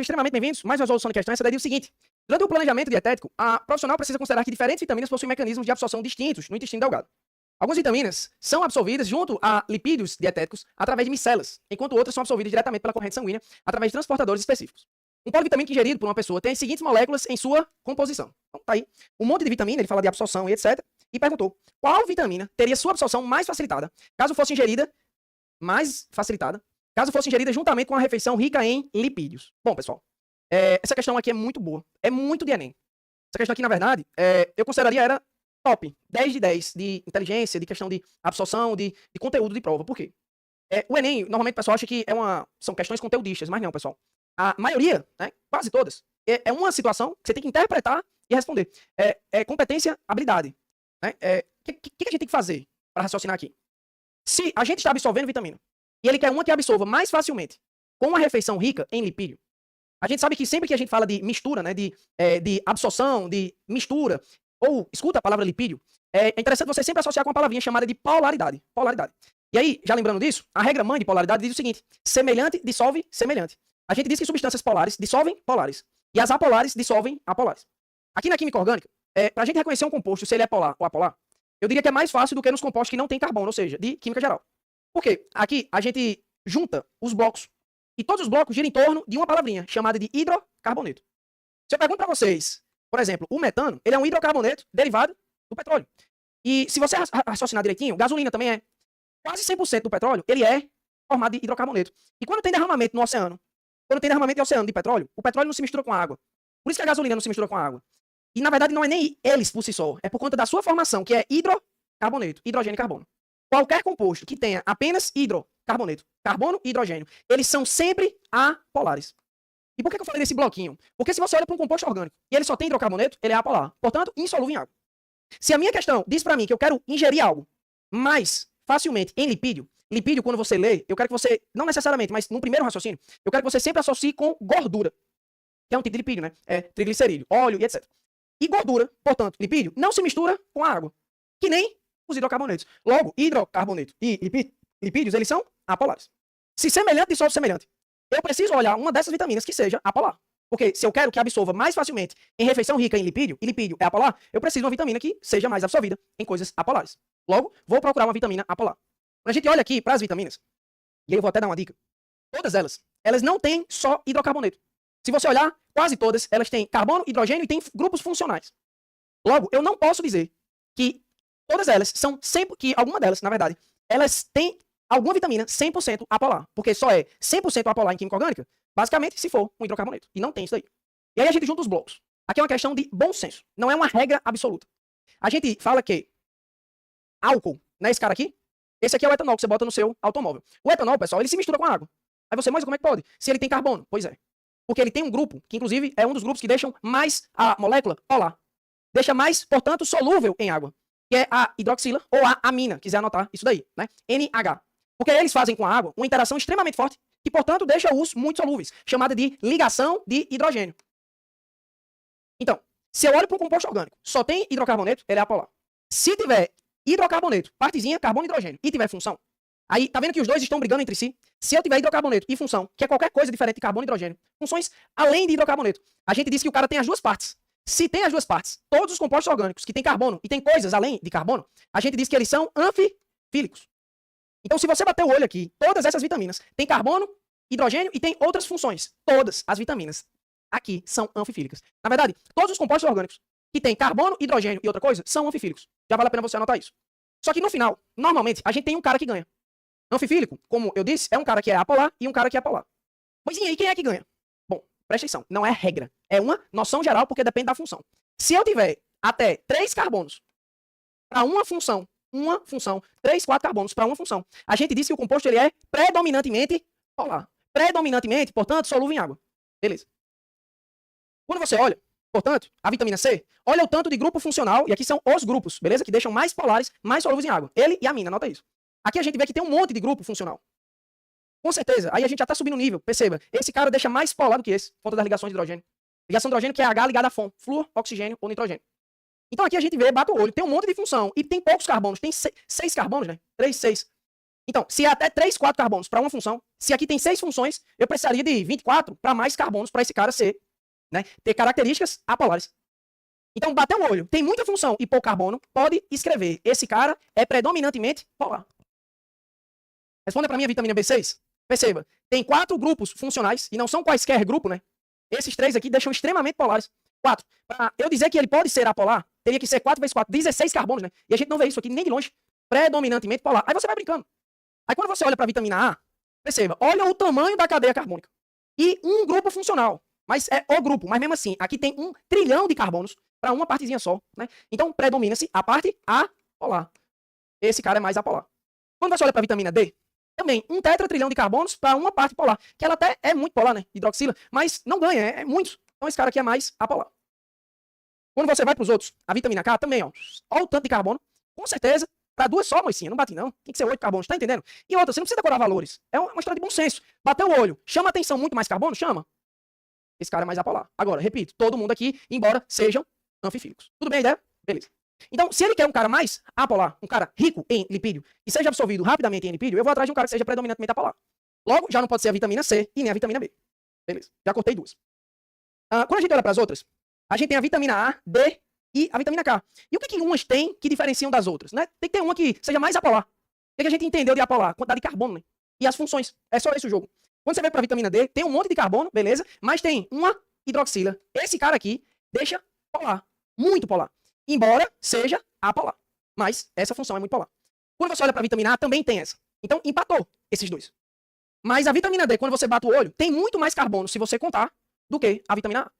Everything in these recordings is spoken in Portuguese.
Sejam extremamente bem-vindos. Mais uma resolução de questão. Essa daí é o seguinte. Durante o planejamento dietético, a profissional precisa considerar que diferentes vitaminas possuem mecanismos de absorção distintos no intestino delgado. Algumas vitaminas são absorvidas junto a lipídios dietéticos através de micelas, enquanto outras são absorvidas diretamente pela corrente sanguínea através de transportadores específicos. Um polivitamínico ingerido por uma pessoa tem as seguintes moléculas em sua composição. Então, tá aí. Um monte de vitamina, ele fala de absorção e etc. E perguntou qual vitamina teria sua absorção mais facilitada caso fosse ingerida juntamente com a refeição rica em lipídios. Bom, pessoal, essa questão aqui é muito boa. É muito de Enem. Essa questão aqui, na verdade, eu consideraria era top. 10 de 10 de inteligência, de questão de absorção, de conteúdo de prova. Por quê? O Enem, normalmente o pessoal acha que são questões conteudistas, mas não, pessoal. A maioria, né, quase todas, é uma situação que você tem que interpretar e responder. Competência, habilidade. Né? Que a gente tem que fazer para raciocinar aqui? Se a gente está absorvendo vitamina, e ele quer uma que absorva mais facilmente com uma refeição rica em lipídio, a gente sabe que sempre que a gente fala de mistura, né, de absorção, de mistura, ou escuta a palavra lipídio, é interessante você sempre associar com uma palavrinha chamada de polaridade. Polaridade. E aí, já lembrando disso, a regra mãe de polaridade diz o seguinte: semelhante dissolve semelhante. A gente diz que substâncias polares dissolvem polares, e as apolares dissolvem apolares. Aqui na química orgânica, para a gente reconhecer um composto, se ele é polar ou apolar, eu diria que é mais fácil do que nos compostos que não tem carbono, ou seja, de química geral. Por quê? Aqui a gente junta os blocos, e todos os blocos giram em torno de uma palavrinha, chamada de hidrocarboneto. Se eu pergunto para vocês, por exemplo, o metano, ele é um hidrocarboneto derivado do petróleo. E se você raciocinar direitinho, gasolina também é. Quase 100% do petróleo, ele é formado de hidrocarboneto. E quando tem derramamento no oceano, quando tem derramamento no oceano de petróleo, o petróleo não se mistura com a água. Por isso que a gasolina não se mistura com a água. E, na verdade, não é nem eles por si só. É por conta da sua formação, que é hidrocarboneto, hidrogênio e carbono. Qualquer composto que tenha apenas hidrocarboneto, carbono e hidrogênio, eles são sempre apolares. E por que eu falei desse bloquinho? Porque se você olha para um composto orgânico e ele só tem hidrocarboneto, ele é apolar. Portanto, insolúvel em água. Se a minha questão diz para mim que eu quero ingerir algo mais facilmente em lipídio, quando você lê, eu quero que você, não necessariamente, mas no primeiro raciocínio, eu quero que você sempre associe com gordura, que é um tipo de lipídio, né? É triglicerídeo, óleo e etc. E gordura, portanto, lipídio, não se mistura com a água, que nem os hidrocarbonetos. Logo, hidrocarboneto e lipídios, eles são apolares. Se semelhante dissolve semelhante, eu preciso olhar uma dessas vitaminas que seja apolar. Porque se eu quero que absorva mais facilmente em refeição rica em lipídio, e lipídio é apolar, eu preciso de uma vitamina que seja mais absorvida em coisas apolares. Logo, vou procurar uma vitamina apolar. Quando a gente olha aqui para as vitaminas, e aí eu vou até dar uma dica, todas elas não têm só hidrocarboneto. Se você olhar, quase todas, elas têm carbono, hidrogênio e têm grupos funcionais. Logo, eu não posso dizer que todas elas são 100%, que alguma delas, na verdade, elas têm alguma vitamina 100% apolar. Porque só é 100% apolar em química orgânica, basicamente, se for um hidrocarboneto. E não tem isso daí. E aí a gente junta os blocos. Aqui é uma questão de bom senso. Não é uma regra absoluta. A gente fala que álcool, né, esse cara aqui, esse aqui é o etanol que você bota no seu automóvel. O etanol, pessoal, ele se mistura com a água. Aí você, mas como é que pode? Se ele tem carbono. Pois é. Porque ele tem um grupo, que inclusive é um dos grupos que deixam mais a molécula polar. Deixa mais, portanto, solúvel em água. Que é a hidroxila ou a amina, quiser anotar isso daí, né? NH. Porque eles fazem com a água uma interação extremamente forte, que, portanto, deixa-os muito solúveis, chamada de ligação de hidrogênio. Então, se eu olho para um composto orgânico, só tem hidrocarboneto, ele é apolar. Se tiver hidrocarboneto, partezinha, carbono e hidrogênio, e tiver função, aí, tá vendo que os dois estão brigando entre si? Se eu tiver hidrocarboneto e função, que é qualquer coisa diferente de carbono e hidrogênio, funções além de hidrocarboneto, a gente diz que o cara tem as duas partes. Se tem as duas partes, todos os compostos orgânicos que tem carbono e tem coisas além de carbono, a gente diz que eles são anfifílicos. Então, se você bater o olho aqui, todas essas vitaminas têm carbono, hidrogênio e tem outras funções. Todas as vitaminas aqui são anfifílicas. Na verdade, todos os compostos orgânicos que têm carbono, hidrogênio e outra coisa são anfifílicos. Já vale a pena você anotar isso. Só que no final, normalmente, a gente tem um cara que ganha. Anfifílico, como eu disse, é um cara que é apolar e um cara que é apolar. Mas e aí, quem é que ganha? Bom, presta atenção, não é regra. É uma noção geral porque depende da função. Se eu tiver até 3 carbonos para uma função, 3, 4 carbonos para uma função, a gente diz que o composto ele é predominantemente polar. Predominantemente, portanto, solúvel em água. Beleza. Quando você olha, portanto, a vitamina C, olha o tanto de grupo funcional, e aqui são os grupos, beleza? Que deixam mais polares, mais solúveis em água. Ele e a amina, anota isso. Aqui a gente vê que tem um monte de grupo funcional. Com certeza, aí a gente já está subindo o nível. Perceba, esse cara deixa mais polar do que esse, por conta das ligações de hidrogênio. Ligação de hidrogênio que é H ligada a FON, flúor, oxigênio ou nitrogênio. Então aqui a gente vê, bate o olho, tem um monte de função e tem poucos carbonos, tem 6 carbonos, né? 3, 6. Então, se é até 3, 4 carbonos para uma função, se aqui tem 6 funções, eu precisaria de 24 para mais carbonos para esse cara ser, né, ter características apolares. Então, bateu o olho, tem muita função e pouco carbono, pode escrever. Esse cara é predominantemente polar. Responda para mim a vitamina B6. Perceba, tem 4 grupos funcionais, e não são quaisquer grupos, né? Esses 3 aqui deixam extremamente polares. 4. Para eu dizer que ele pode ser apolar, teria que ser 4 vezes 4, 16 carbonos, né? E a gente não vê isso aqui nem de longe. Predominantemente polar. Aí você vai brincando. Aí quando você olha para a vitamina A, perceba, olha o tamanho da cadeia carbônica. E um grupo funcional. Mas é o grupo. Mas mesmo assim, aqui tem 1 trilhão de carbonos para uma partezinha só, né? Então predomina-se a parte apolar. Esse cara é mais apolar. Quando você olha para a vitamina D, também 1 tetratrilhão de carbonos para uma parte polar. Que ela até é muito polar, né? Hidroxila. Mas não ganha, é muito. Então esse cara aqui é mais apolar. Quando você vai para os outros, a vitamina K também, ó. Olha o tanto de carbono. Com certeza, para 2 só, mocinha. Não bate não. Tem que ser 8 carbonos, tá entendendo? E outra, você não precisa decorar valores. É uma história de bom senso. Bateu o olho. Chama atenção muito mais carbono? Chama. Esse cara é mais apolar. Agora, repito, todo mundo aqui, embora sejam anfifílicos. Tudo bem a ideia? Beleza. Então, se ele quer um cara mais apolar, um cara rico em lipídio, e seja absorvido rapidamente em lipídio, eu vou atrás de um cara que seja predominantemente apolar. Logo, já não pode ser a vitamina C e nem a vitamina B. Beleza. Já cortei 2. Quando a gente olha para as outras, a gente tem a vitamina A, D e a vitamina K. E o que umas têm que diferenciam das outras, né? Tem que ter uma que seja mais apolar. O que a gente entendeu de apolar? Quantidade de carbono, né? E as funções. É só esse o jogo. Quando você vai para a vitamina D, tem um monte de carbono, beleza? Mas tem uma hidroxila. Esse cara aqui deixa polar. Muito polar. Embora seja apolar. Mas essa função é muito polar. Quando você olha para a vitamina A, também tem essa. Então, empatou esses 2. Mas a vitamina D, quando você bate o olho, tem muito mais carbono, se você contar, do que a vitamina A.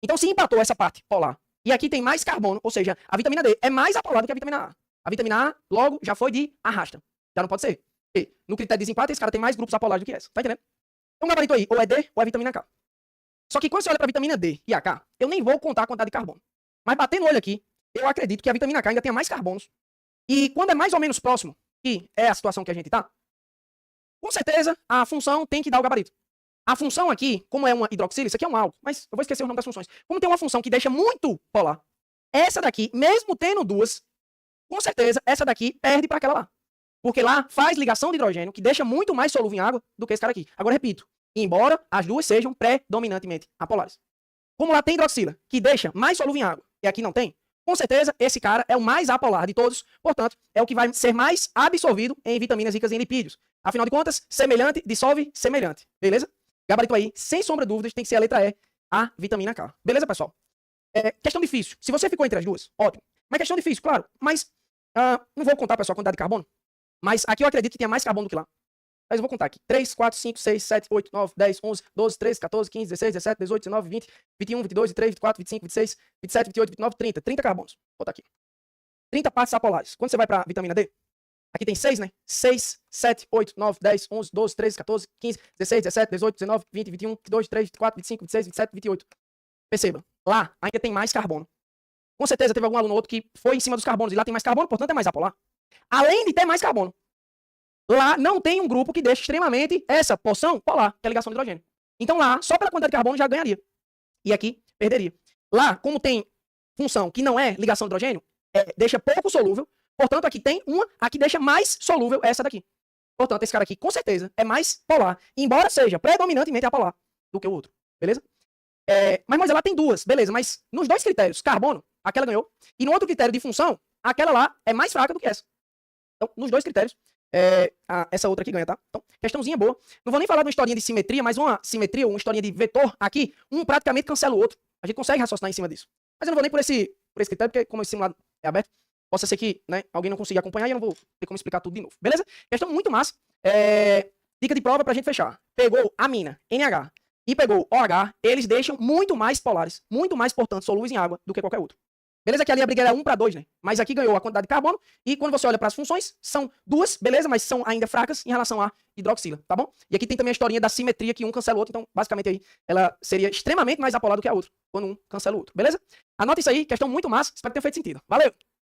Então, se empatou essa parte polar, e aqui tem mais carbono, ou seja, a vitamina D é mais apolar do que a vitamina A. A vitamina A, logo, já foi de arrasta. Já não pode ser. Porque no critério de desempate, esse cara tem mais grupos apolares do que essa. Tá entendendo? Então, gabarito aí, ou é D, ou é vitamina K. Só que quando você olha para a vitamina D e a K, eu nem vou contar a quantidade de carbono. Mas batendo o olho aqui, eu acredito que a vitamina K ainda tenha mais carbonos. E quando é mais ou menos próximo, que é a situação que a gente tá, com certeza a função tem que dar o gabarito. A função aqui, como é uma hidroxila, isso aqui é um álcool, mas eu vou esquecer o nome das funções. Como tem uma função que deixa muito polar, essa daqui, mesmo tendo 2, com certeza essa daqui perde para aquela lá. Porque lá faz ligação de hidrogênio, que deixa muito mais solúvel em água do que esse cara aqui. Agora, repito, embora as duas sejam predominantemente apolares. Como lá tem hidroxila, que deixa mais solúvel em água, e aqui não tem, com certeza esse cara é o mais apolar de todos, portanto, é o que vai ser mais absorvido em vitaminas ricas em lipídios. Afinal de contas, semelhante dissolve semelhante, beleza? Gabarito aí, sem sombra de dúvidas, tem que ser a letra E, a vitamina K. Beleza, pessoal? Questão difícil. Se você ficou entre as duas, ótimo. Mas questão difícil, claro. Mas, não vou contar, pessoal, a quantidade de carbono. Mas aqui eu acredito que tenha mais carbono do que lá. Mas eu vou contar aqui. 3, 4, 5, 6, 7, 8, 9, 10, 11, 12, 13, 14, 15, 16, 17, 18, 19, 20, 21, 22, 23, 24, 25, 26, 27, 28, 29, 30. 30 carbonos. Vou botar aqui. 30 partes apolares. Quando você vai para a vitamina D, aqui tem 6, né? 6, 7, 8, 9, 10, 11, 12, 13, 14, 15, 16, 17, 18, 19, 20, 21, 22, 23, 24, 25, 26, 27, 28. Perceba, lá ainda tem mais carbono. Com certeza teve algum aluno ou outro que foi em cima dos carbonos e lá tem mais carbono, portanto é mais apolar. Além de ter mais carbono, lá não tem um grupo que deixa extremamente essa porção polar, que é a ligação de hidrogênio. Então lá, só pela quantidade de carbono já ganharia. E aqui, perderia. Lá, como tem função que não é ligação de hidrogênio, deixa pouco solúvel, portanto aqui tem uma, aqui deixa mais solúvel essa daqui. Portanto, esse cara aqui, com certeza, é mais polar, embora seja predominantemente apolar do que o outro, beleza? Mas ela tem 2, beleza, mas nos 2 critérios, carbono, aquela ganhou, e no outro critério de função, aquela lá é mais fraca do que essa. Então, nos 2 critérios, essa outra aqui ganha, tá? Então, questãozinha boa. Não vou nem falar de uma historinha de simetria, mas uma simetria, uma historinha de vetor aqui, um praticamente cancela o outro. A gente consegue raciocinar em cima disso. Mas eu não vou nem por esse critério, porque como esse simulado é aberto, possa ser que, né, alguém não consiga acompanhar e eu não vou ter como explicar tudo de novo, beleza? Questão muito massa. Dica de prova pra gente fechar. Pegou amina, NH, e pegou OH, eles deixam muito mais polares, muito mais, portanto, solúveis em água do que qualquer outro. Beleza que ali a briga era 1 para 2, né? Mas aqui ganhou a quantidade de carbono, e quando você olha para as funções, são 2, beleza? Mas são ainda fracas em relação à hidroxila, tá bom? E aqui tem também a historinha da simetria, que um cancela o outro, então, basicamente aí, ela seria extremamente mais apolar do que a outra, quando um cancela o outro, beleza? Anota isso aí, questão muito massa, espero que tenha feito sentido. Valeu!